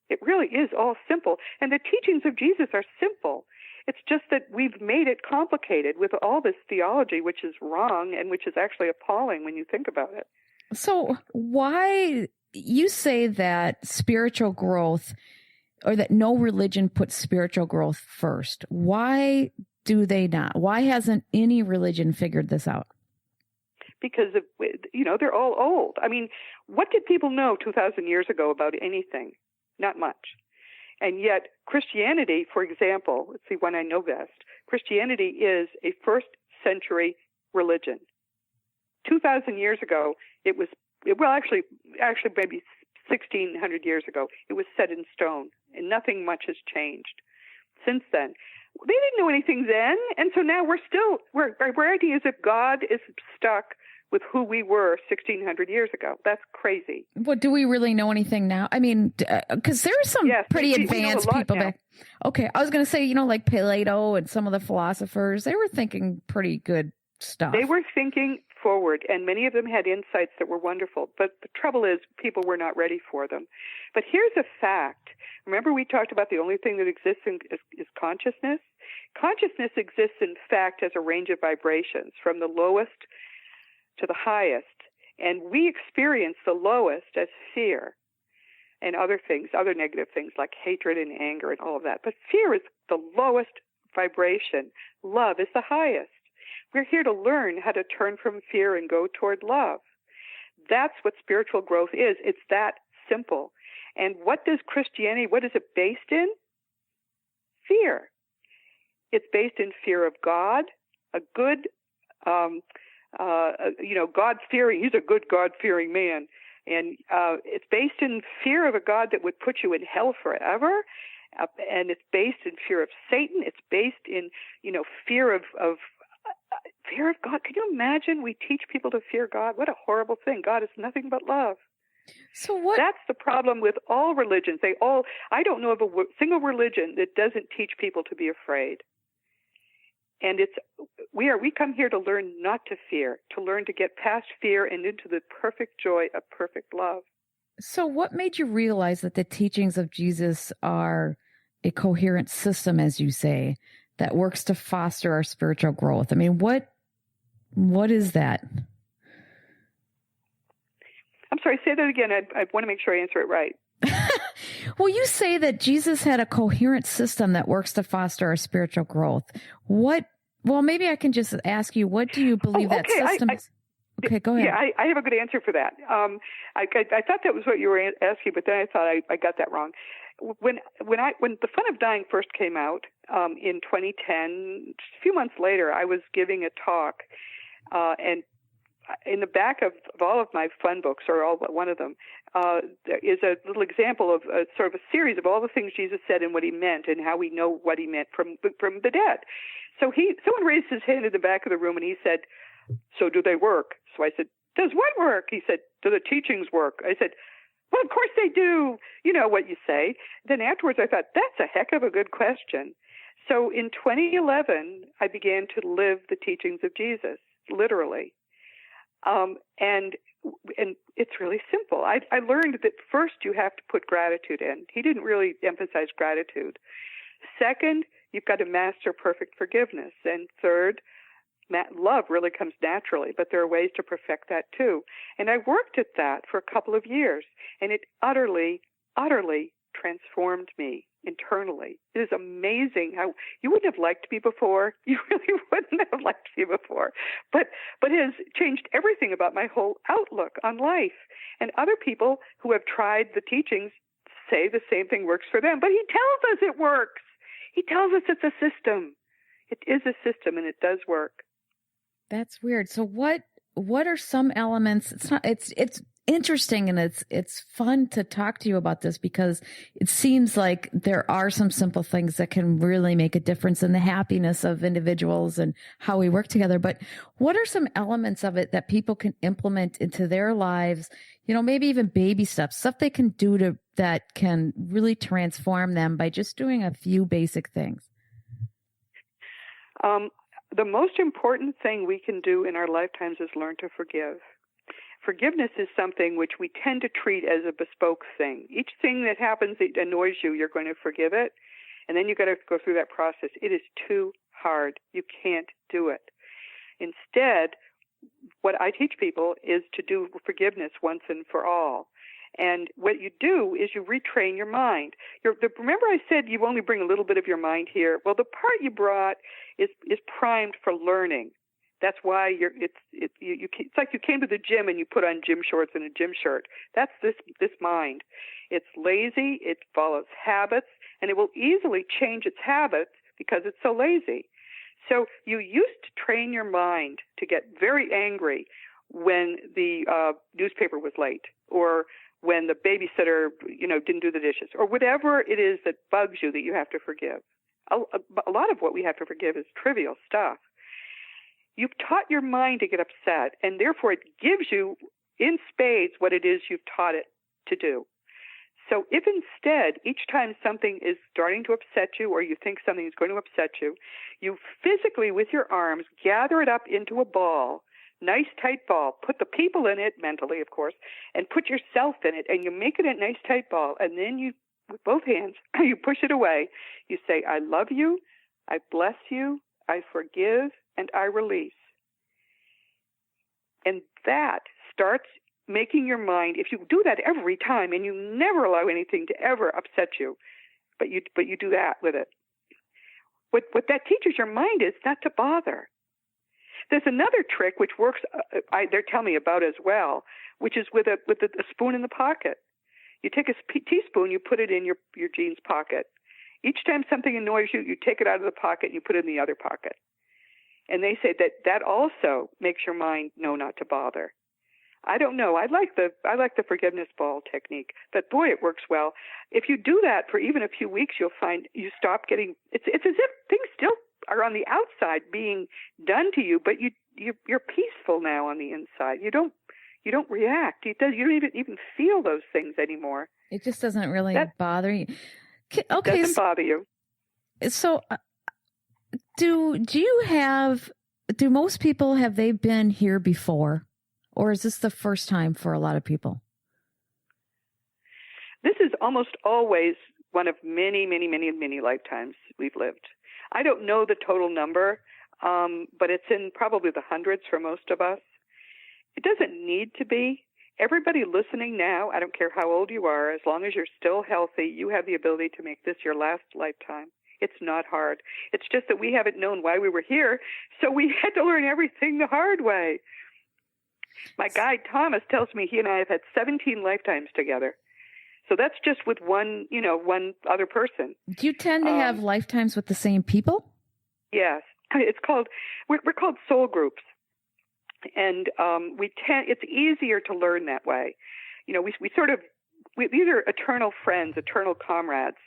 It really is all simple. And the teachings of Jesus are simple. It's just that we've made it complicated with all this theology, which is wrong and which is actually appalling when you think about it. So why you say that spiritual growth, or that no religion puts spiritual growth first? Why do they not? Why hasn't any religion figured this out? because of, they're all old. I mean, what did people know 2,000 years ago about anything? Not much. And yet Christianity, for example, let's see one I know best. Christianity is a first century religion. 2,000 years ago, it was, actually maybe 1,600 years ago, it was set in stone, and nothing much has changed since then. They didn't know anything then, and so now we're acting as if God is stuck with who we were 1,600 years ago. That's crazy. Well, do we really know anything now? I mean, because there are some pretty advanced people back. Okay, I was going to say, like Plato and some of the philosophers, they were thinking pretty good stuff. They were thinking forward, and many of them had insights that were wonderful. But the trouble is, people were not ready for them. But here's a fact. Remember, we talked about the only thing that exists is consciousness? Consciousness exists, in fact, as a range of vibrations from the lowest to the highest. And we experience the lowest as fear and other things, other negative things like hatred and anger and all of that. But fear is the lowest vibration. Love is the highest. We're here to learn how to turn from fear and go toward love. That's what spiritual growth is. It's that simple. And what is it based in? Fear. It's based in fear of God, a good, God-fearing, he's a good God-fearing man. And it's based in fear of a God that would put you in hell forever. And it's based in fear of Satan. It's based in, fear of fear of God. Can you imagine we teach people to fear God? What a horrible thing. God is nothing but love. So what? That's the problem with all religions. I don't know of a single religion that doesn't teach people to be afraid. And we come here to learn not to fear, to learn to get past fear and into the perfect joy of perfect love. So what made you realize that the teachings of Jesus are a coherent system, as you say, that works to foster our spiritual growth? I mean, what is that? I'm sorry, say that again. I want to make sure I answer it right. Well, you say that Jesus had a coherent system that works to foster our spiritual growth. Well, maybe I can just ask you, what do you believe that system is? Okay, go ahead. Yeah, I have a good answer for that. I thought that was what you were asking, but then I thought I got that wrong. When The Fun of Dying first came out in 2010, a few months later, I was giving a talk, and in the back of all of my fun books, or all but one of them, there is a little example of sort of a series of all the things Jesus said and what he meant, and how we know what he meant from the dead. So someone raised his hand in the back of the room, and he said, "So do they work?" So I said, "Does what work?" He said, "Do the teachings work?" I said, "Well, of course they do. You know what you say." Then afterwards, I thought, that's a heck of a good question. So in 2011, I began to live the teachings of Jesus, literally. And it's really simple. I learned that first you have to put gratitude in. He didn't really emphasize gratitude. Second, you've got to master perfect forgiveness. And third, love really comes naturally, but there are ways to perfect that too. And I worked at that for a couple of years, and it utterly, utterly transformed me internally. It is amazing how you wouldn't have liked me before. You really wouldn't have liked me before. But it has changed everything about my whole outlook on life. And other people who have tried the teachings say the same thing works for them. But he tells us it works. He tells us it's a system. It is a system, and it does work. That's weird. So what are some elements? It's interesting, and it's fun to talk to you about this, because it seems like there are some simple things that can really make a difference in the happiness of individuals and how we work together. But what are some elements of it that people can implement into their lives? Maybe even baby steps, stuff they can do that can really transform them by just doing a few basic things. The most important thing we can do in our lifetimes is learn to forgive. Forgiveness is something which we tend to treat as a bespoke thing. Each thing that happens that annoys you, you're going to forgive it, and then you've got to go through that process. It is too hard. You can't do it. Instead, what I teach people is to do forgiveness once and for all. And what you do is you retrain your mind. Remember I said you only bring a little bit of your mind here? Well, the part you brought is primed for learning. That's why it's like you came to the gym and you put on gym shorts and a gym shirt. That's this mind. It's lazy, it follows habits, and it will easily change its habits because it's so lazy. So you used to train your mind to get very angry when the newspaper was late, or when the babysitter, didn't do the dishes, or whatever it is that bugs you that you have to forgive. A lot of what we have to forgive is trivial stuff. You've taught your mind to get upset, and therefore it gives you in spades what it is you've taught it to do. So if instead, each time something is starting to upset you, or you think something is going to upset you, you physically, with your arms, gather it up into a ball, nice tight ball, put the people in it, mentally of course, and put yourself in it, and you make it a nice tight ball, and then you, with both hands, you push it away. You say, I love you, I bless you, I forgive, and I release. And that starts making your mind, if you do that every time and you never allow anything to ever upset you, but you do that with it, what that teaches your mind is not to bother. There's another trick which works, they're telling me about as well, which is with a spoon in the pocket. You take a teaspoon, you put it in your jeans pocket. Each time something annoys you, you take it out of the pocket and you put it in the other pocket. And they say that also makes your mind know not to bother. I don't know. I like the forgiveness ball technique, but boy, it works well. If you do that for even a few weeks, you'll find you stop getting. It's as if things still are on the outside being done to you, but you're peaceful now on the inside. You don't react. You don't even feel those things anymore. It just doesn't really bother you. Okay, it doesn't bother you. So, do most people, have they been here before? Or is this the first time for a lot of people? This is almost always one of many, many, many, many lifetimes we've lived. I don't know the total number, but it's in probably the hundreds for most of us. It doesn't need to be. Everybody listening now, I don't care how old you are, as long as you're still healthy, you have the ability to make this your last lifetime. It's not hard. It's just that we haven't known why we were here, so we had to learn everything the hard way. My guide, Thomas, tells me he and I have had 17 lifetimes together. So that's just with one other person. Do you tend to have lifetimes with the same people? Yes. We're called soul groups. And it's easier to learn that way. These are eternal friends, eternal comrades.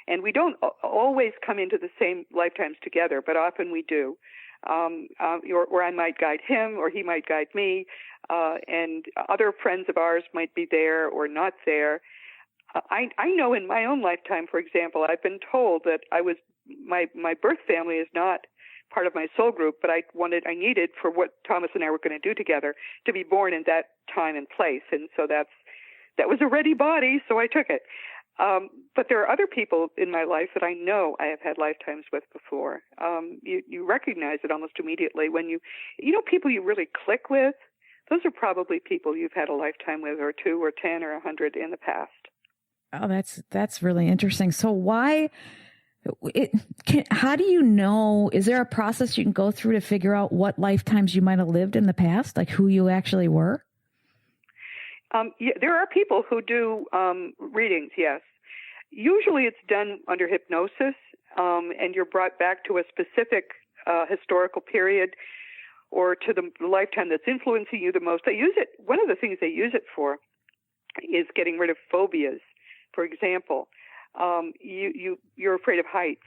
And we don't always come into the same lifetimes together, but often we do. Or I might guide him, or he might guide me, and other friends of ours might be there or not there. I know in my own lifetime, for example, I've been told that my birth family is not part of my soul group, but I needed for what Thomas and I were going to do together to be born in that time and place, and so that was a ready body, so I took it. But there are other people in my life that I know I have had lifetimes with before. You recognize it almost immediately when people you really click with. Those are probably people you've had a lifetime with, or 2 or 10 or 100 in the past. Oh, that's really interesting. So how do you know, is there a process you can go through to figure out what lifetimes you might have lived in the past, like who you actually were? There are people who do readings, yes. Usually it's done under hypnosis, and you're brought back to a specific historical period or to the lifetime that's influencing you the most. They use it. One of the things they use it for is getting rid of phobias. For example, you're afraid of heights.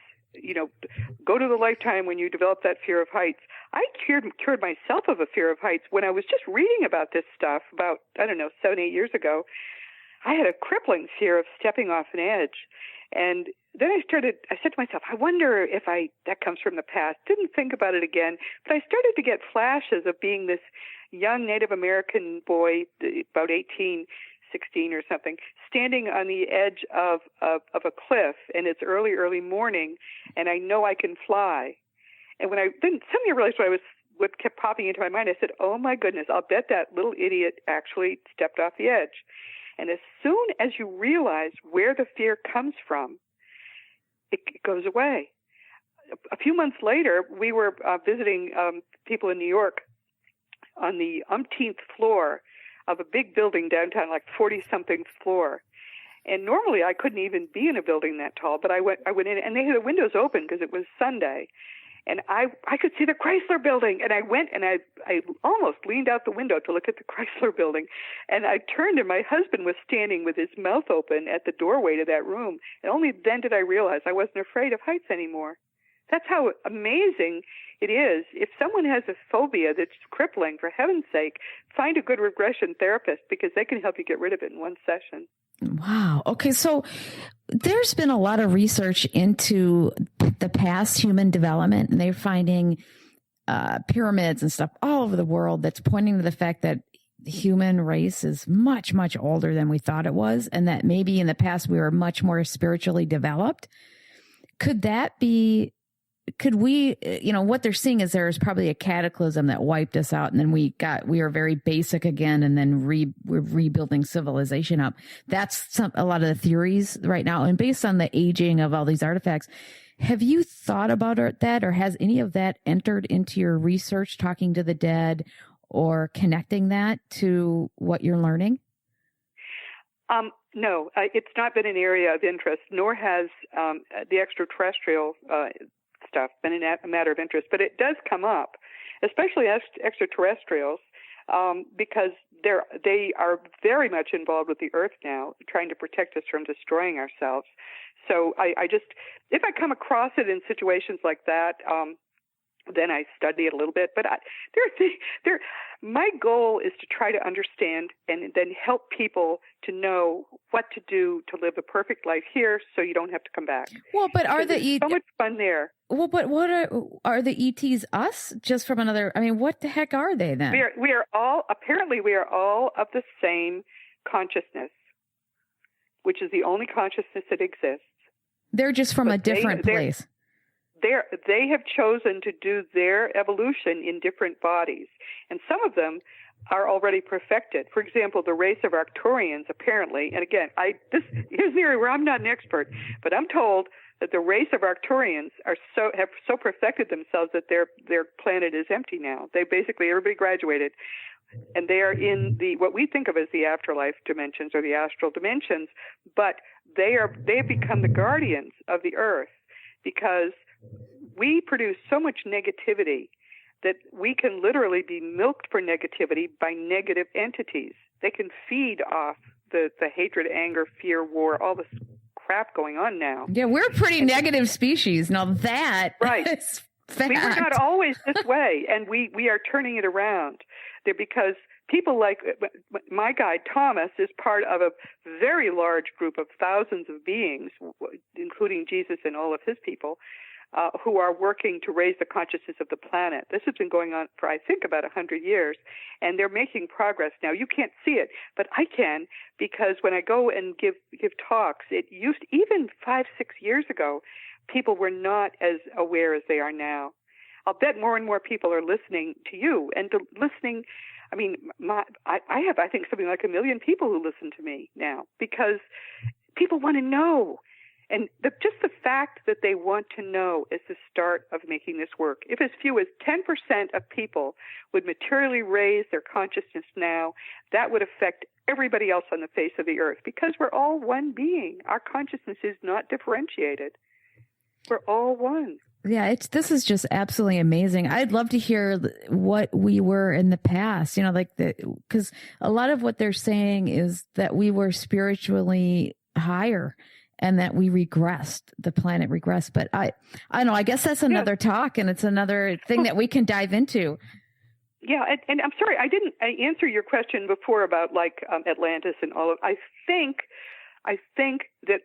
Go to the lifetime when you develop that fear of heights. I cured myself of a fear of heights when I was just reading about this stuff about, 7-8 years ago. I had a crippling fear of stepping off an edge. And then I said to myself, I wonder if that comes from the past. Didn't think about it again, but I started to get flashes of being this young Native American boy, about 18, 16 or something, standing on the edge of a cliff, and it's early morning, and I know I can fly. And then suddenly I realized what kept popping into my mind. I said, oh my goodness, I'll bet that little idiot actually stepped off the edge. And as soon as you realize where the fear comes from, it goes away. a few months later, we were visiting people in New York on the umpteenth floor of a big building downtown, like 40-something floor. And normally I couldn't even be in a building that tall, but I went in, and they had the windows open because it was Sunday. And I could see the Chrysler building, and I went and I almost leaned out the window to look at the Chrysler building. And I turned, and my husband was standing with his mouth open at the doorway to that room. And only then did I realize I wasn't afraid of heights anymore. That's how amazing it is. If someone has a phobia that's crippling, for heaven's sake, find a good regression therapist, because they can help you get rid of it in one session. Wow. Okay. So there's been a lot of research into the past human development, and they're finding pyramids and stuff all over the world that's pointing to the fact that the human race is much, much older than we thought it was, and that maybe in the past we were much more spiritually developed. Could we, what they're seeing is there's probably a cataclysm that wiped us out, and then we are very basic again, and then we're rebuilding civilization up. That's a lot of the theories right now. And based on the aging of all these artifacts, have you thought about that, or has any of that entered into your research, talking to the dead or connecting that to what you're learning? No, it's not been an area of interest, nor has the extraterrestrial stuff been a matter of interest, but it does come up, especially extraterrestrials, because they are very much involved with the Earth now, trying to protect us from destroying ourselves. So I just, if I come across it in situations like that, then I study it a little bit. But my goal is to try to understand and then help people to know what to do to live a perfect life here, so you don't have to come back. Well, but are so much fun there? Well, but what are the ETs? Us, just from another? I mean, what the heck are they then? We are all of the same consciousness, which is the only consciousness that exists. They're just from a different place. They have chosen to do their evolution in different bodies, and some of them are already perfected. For example, the race of Arcturians, apparently, and again, here's the area where I'm not an expert, but I'm told that the race of Arcturians have so perfected themselves that their planet is empty now. Everybody graduated, and they are in what we think of as the afterlife dimensions or the astral dimensions, but they have become the guardians of the Earth, because we produce so much negativity that we can literally be milked for negativity by negative entities. They can feed off the hatred, anger, fear, war, all this crap going on now. Yeah, we're a pretty negative species. Now that is fact. We were not always this way, and we are turning it around. Because people like my guide Thomas is part of a very large group of thousands of beings, including Jesus and all of his people, who are working to raise the consciousness of the planet. This has been going on for, I think, about 100 years, and they're making progress now. You can't see it, but I can, because when I go and give talks, even 5-6 years ago, people were not as aware as they are now. I'll bet more and more people are listening to you and listening. I mean, I have, I think, something like 1 million people who listen to me now, because people want to know. And just the fact that they want to know is the start of making this work. If as few as 10% of people would materially raise their consciousness now, that would affect everybody else on the face of the earth, because we're all one being. Our consciousness is not differentiated. We're all one. Yeah, this is just absolutely amazing. I'd love to hear what we were in the past, because a lot of what they're saying is that we were spiritually higher and that we regressed, the planet regressed. But I don't know, I guess that's another talk, and it's another thing that we can dive into. Yeah, and I'm sorry, I didn't answer your question before about Atlantis and all of. I think that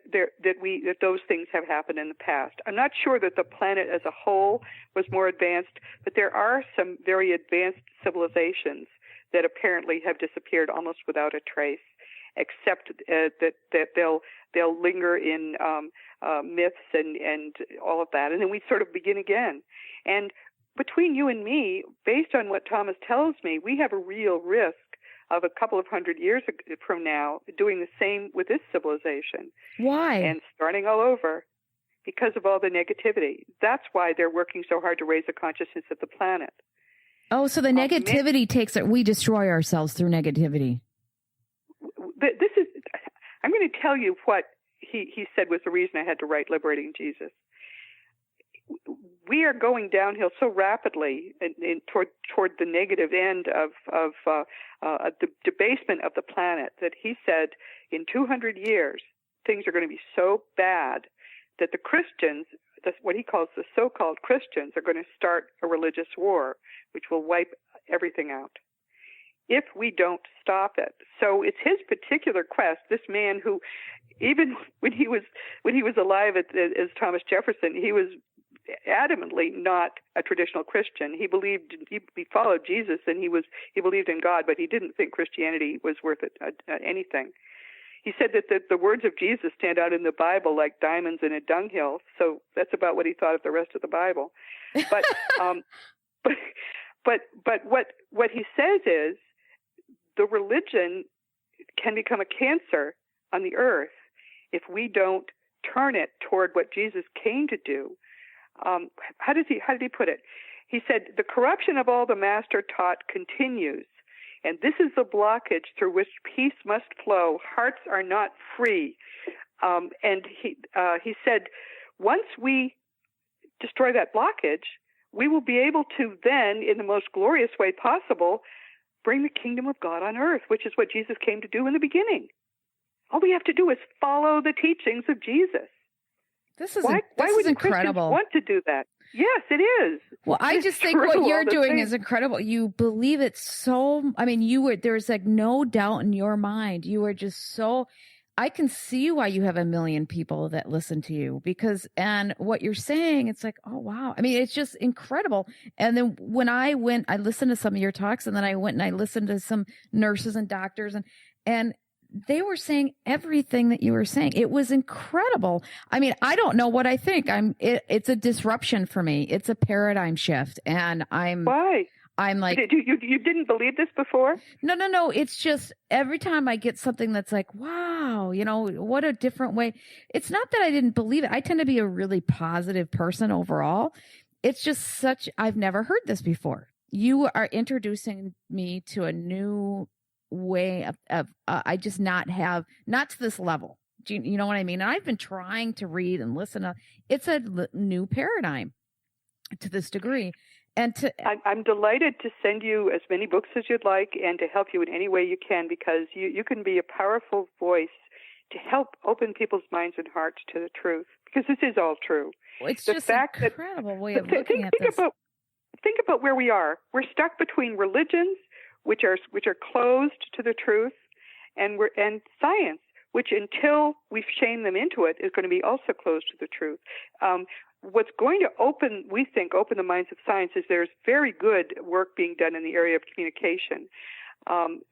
those things have happened in the past. I'm not sure that the planet as a whole was more advanced, but there are some very advanced civilizations that apparently have disappeared almost without a trace, except that they'll linger in myths and all of that, and then we sort of begin again. And between you and me, based on what Thomas tells me, we have a real risk of a couple of 100 years from now doing the same with this civilization. Why? And starting all over. because of all the negativity. That's why they're working so hard to raise the consciousness of the planet. Oh, so the negativity takes it. We destroy ourselves through negativity. I'm going to tell you what he said was the reason I had to write Liberating Jesus. We are going downhill so rapidly toward the negative end of the debasement of the planet that he said in 200 years things are going to be so bad that the Christians, what he calls the so-called Christians, are going to start a religious war, which will wipe everything out if we don't stop it. So it's his particular quest. This man who, even when he was alive as Thomas Jefferson, he was adamantly not a traditional Christian. He followed Jesus, and he believed in God, but he didn't think Christianity was worth anything. He said that the words of Jesus stand out in the Bible like diamonds in a dunghill. So that's about what he thought of the rest of the Bible. But but what he says is the religion can become a cancer on the earth if we don't turn it toward what Jesus came to do. How did he put it? He said, the corruption of all the master taught continues, and this is the blockage through which peace must flow. Hearts are not free. And he said, once we destroy that blockage, we will be able to then, in the most glorious way possible, bring the kingdom of God on earth, which is what Jesus came to do in the beginning. All we have to do is follow the teachings of Jesus. Why wouldn't Christians want to do that? Yes, it is. Well, I just think what you're doing is incredible. You believe it so. I mean, there's like no doubt in your mind. You are just so. I can see why you have 1 million people that listen to you and what you're saying, it's like, oh, wow. I mean, it's just incredible. And then when I listened to some of your talks, and then I went and I listened to some nurses and doctors, and they were saying everything that you were saying. It was incredible. I mean, I don't know what I think. It's a disruption for me. It's a paradigm shift. And Why? I'm like, you didn't believe this before? No. It's just every time I get something that's like, wow, what a different way. It's not that I didn't believe it. I tend to be a really positive person overall. It's just I've never heard this before. You are introducing me to a new way of I just not to this level. Do you know what I mean? And I've been trying to read and listen. It's a new paradigm to this degree. And I'm delighted to send you as many books as you'd like and to help you in any way you can, because you can be a powerful voice to help open people's minds and hearts to the truth, because this is all true. Well, it's just an incredible way of looking at this. Think about where we are. We're stuck between religions, which are closed to the truth, and science, which until we've shamed them into it is going to be also closed to the truth. What's going to open the minds of science is there's very good work being done in the area of communication.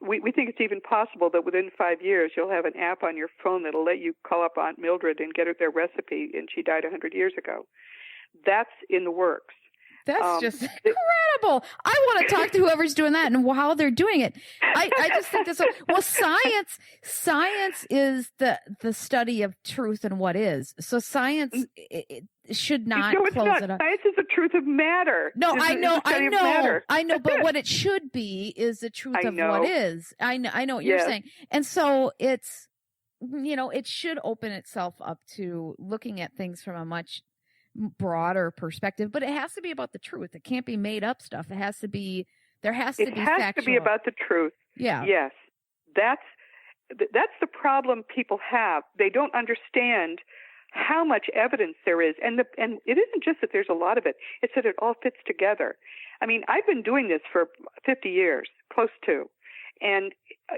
We think it's even possible that within 5 years you'll have an app on your phone that'll let you call up Aunt Mildred and get her their recipe, and she died 100 years ago. That's in the works. That's just incredible. I want to talk to whoever's doing that and how they're doing it. I just think that's science is the study of truth and what is. So science it should not close it up. Science is the truth of matter. No, I know. But what it should be is the truth of what is. I know what you're saying. And so it's, it should open itself up to looking at things from a much broader perspective, but it has to be about the truth. It can't be made up stuff. It has to be factual. It has to be about the truth. Yeah. Yes. That's the problem people have. They don't understand how much evidence there is, and it isn't just that there's a lot of it. It's that it all fits together. I mean, I've been doing this for 50 years, close to, and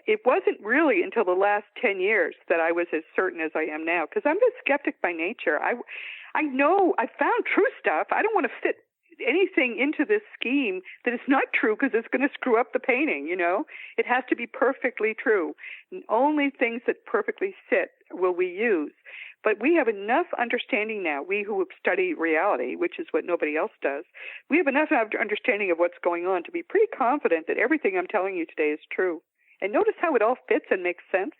it wasn't really until the last 10 years that I was as certain as I am now, because I'm a skeptic by nature. I know I found true stuff. I don't want to fit anything into this scheme that is not true, because it's going to screw up the painting, It has to be perfectly true. And only things that perfectly fit will we use. But we have enough understanding now, we who study reality, which is what nobody else does, we have enough understanding of what's going on to be pretty confident that everything I'm telling you today is true. And notice how it all fits and makes sense.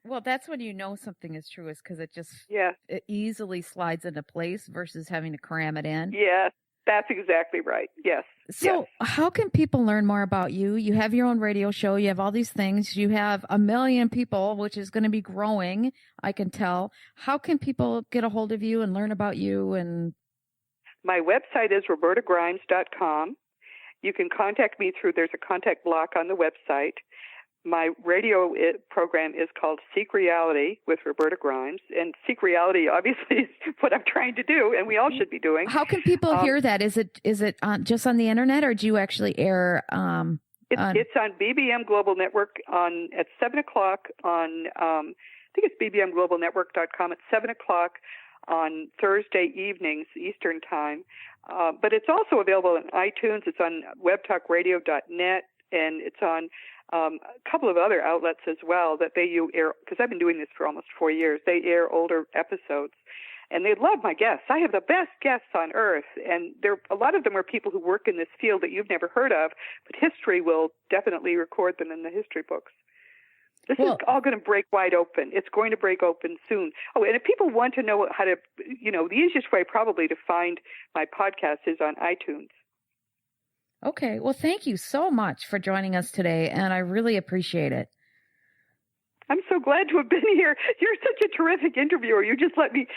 Well, that's when you know something is true, is because it just it easily slides into place versus having to cram it in. Yes, that's exactly right. Yes. So how can people learn more about you? You have your own radio show. You have all these things. You have 1 million people, which is going to be growing, I can tell. How can people get a hold of you and learn about you? And my website is robertagrimes.com. You can contact me there's a contact block on the website. My radio program is called Seek Reality with Roberta Grimes. And Seek Reality, obviously, is what I'm trying to do, and we all should be doing. How can people hear that? Is it just on the internet, or do you actually air? It's on BBM Global Network at 7 o'clock on, I think it's bbmglobalnetwork.com at 7 o'clock on Thursday evenings, Eastern Time. But it's also available on iTunes. It's on webtalkradio.net, and it's on a couple of other outlets as well that they air, because I've been doing this for almost 4 years. They air older episodes, and they love my guests. I have the best guests on earth, and a lot of them are people who work in this field that you've never heard of, but history will definitely record them in the history books. This is all going to break wide open. It's going to break open soon. Oh, and if people want to know how to, the easiest way probably to find my podcast is on iTunes. Okay. Well, thank you so much for joining us today, and I really appreciate it. I'm so glad to have been here. You're such a terrific interviewer. You just let me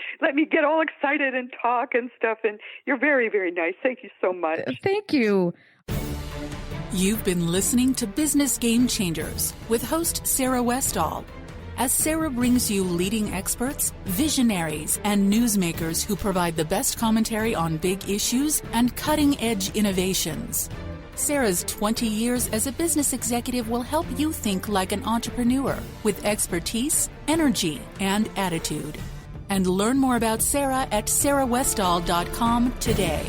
get all excited and talk and stuff, and you're very, very nice. Thank you so much. Thank you. You've been listening to Business Game Changers with host Sarah Westall. As Sarah brings you leading experts, visionaries, and newsmakers who provide the best commentary on big issues and cutting-edge innovations. Sarah's 20 years as a business executive will help you think like an entrepreneur with expertise, energy, and attitude. And learn more about Sarah at sarahwestall.com today.